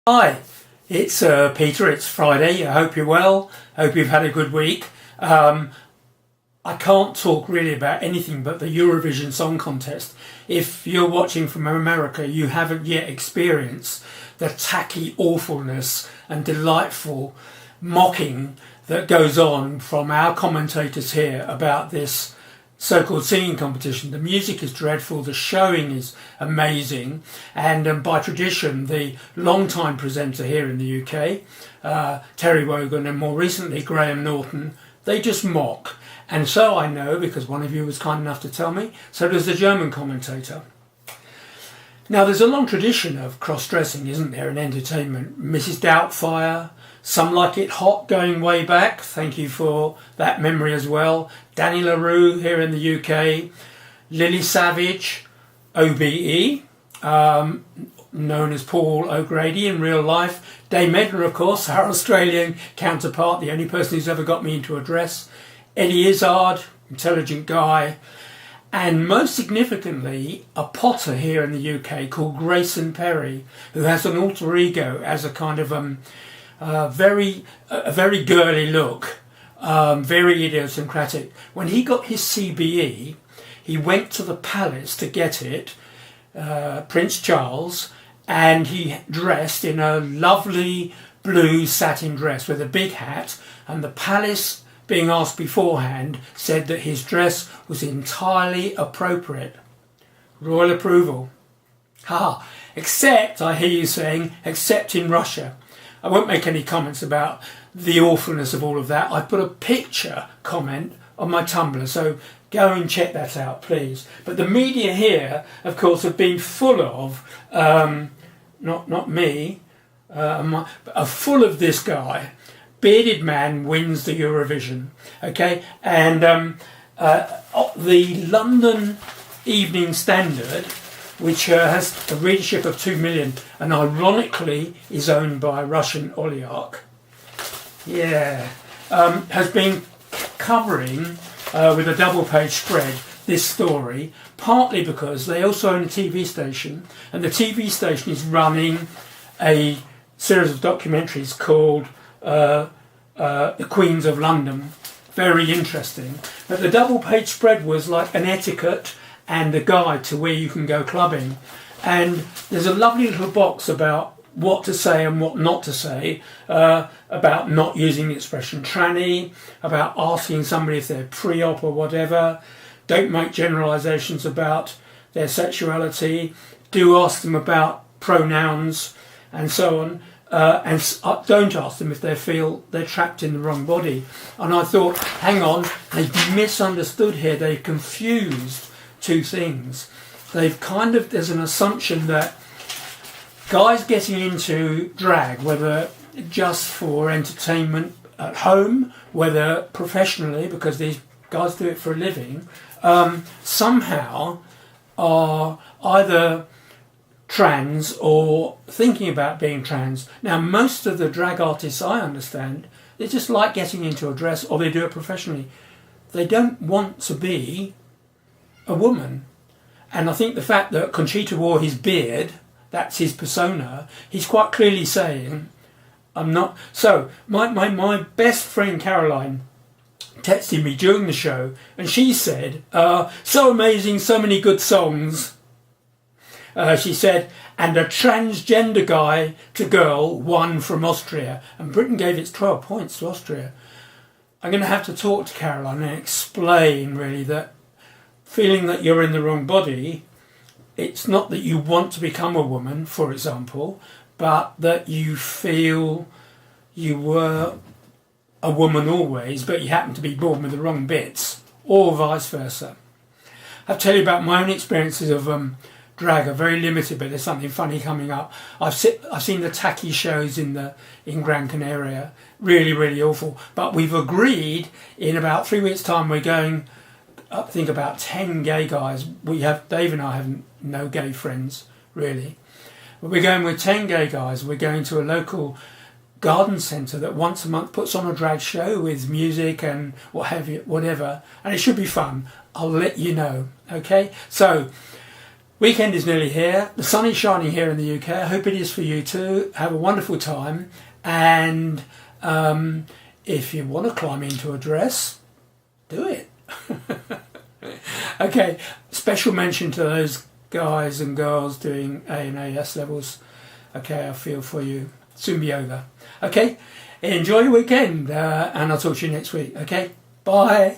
Hi, it's Peter. It's Friday. I hope you're well. Hope you've had a good week. I can't talk really about anything but the Eurovision Song Contest. If you're watching from America, you haven't yet experienced the tacky awfulness and delightful mocking that goes on from our commentators here about this so-called singing competition. The music is dreadful, the showing is amazing, and by tradition the long-time presenter here in the UK, Terry Wogan, and more recently Graham Norton, they just mock. And so I know, because one of you was kind enough to tell me, so does the German commentator. Now there's a long tradition of cross-dressing, isn't there, in entertainment. Mrs. Doubtfire, Some Like It Hot going way back, thank you for that memory as well. Danny LaRue here in the UK, Lily Savage, OBE, known as Paul O'Grady in real life. Dame Edna, of course, our Australian counterpart, the only person who's ever got me into a dress. Eddie Izzard, intelligent guy. And most significantly, a potter here in the UK called Grayson Perry, who has an alter ego as a kind of a very girly look, very idiosyncratic. When he got his CBE, he went to the palace to get it, Prince Charles, and he dressed in a lovely blue satin dress with a big hat, and the palace, being asked beforehand, said that his dress was entirely appropriate. Royal approval. Ha! Except, I hear you saying, except in Russia. I won't make any comments about the awfulness of all of that. I put a picture comment on my Tumblr, so go and check that out, please. But the media here, of course, have been full of, not me, are full of this guy. Bearded man wins the Eurovision, okay? And the London Evening Standard, which has a readership of 2 million and ironically is owned by a Russian oligarch, has been covering with a double-page spread this story, partly because they also own a TV station, and the TV station is running a series of documentaries called The Queens of London. Very interesting. But the double-page spread was like an etiquette and a guide to where you can go clubbing. And there's a lovely little box about what to say and what not to say, about not using the expression tranny, about asking somebody if they're pre-op or whatever. Don't make generalisations about their sexuality. Do ask them about pronouns and so on. And don't ask them if they feel they're trapped in the wrong body. And I thought, hang on, they've misunderstood here. They've confused two things. There's an assumption that guys getting into drag, whether just for entertainment at home, whether professionally, because these guys do it for a living, somehow are either trans or thinking about being trans. Now, most of the drag artists I understand, they just like getting into a dress, or they do it professionally. They don't want to be a woman. And I think the fact that Conchita wore his beard, that's his persona, he's quite clearly saying, I'm not. So my best friend Caroline texted me during the show, and she said, so amazing, so many good songs. She said, and a transgender guy to girl won from Austria. And Britain gave its 12 points to Austria. I'm going to have to talk to Caroline and explain really that feeling that you're in the wrong body, it's not that you want to become a woman, for example, but that you feel you were a woman always, but you happen to be born with the wrong bits, or vice versa. I'll tell you about my own experiences of drag are very limited, but there's something funny coming up. I've seen the tacky shows in Gran Canaria, really awful. But we've agreed in about 3 weeks' time we're going. I think about 10 gay guys. Dave and I have no gay friends really, but we're going with 10 gay guys. We're going to a local garden centre that once a month puts on a drag show with music and whatever, and it should be fun. I'll let you know. Okay, so Weekend is nearly here. The sun is shining here in the UK. I hope it is for you too. Have a wonderful time. And if you want to climb into a dress, do it. Okay, special mention to those guys and girls doing A and AS levels. Okay, I feel for you. Soon be over. Okay, enjoy your weekend, and I'll talk to you next week. Okay, bye.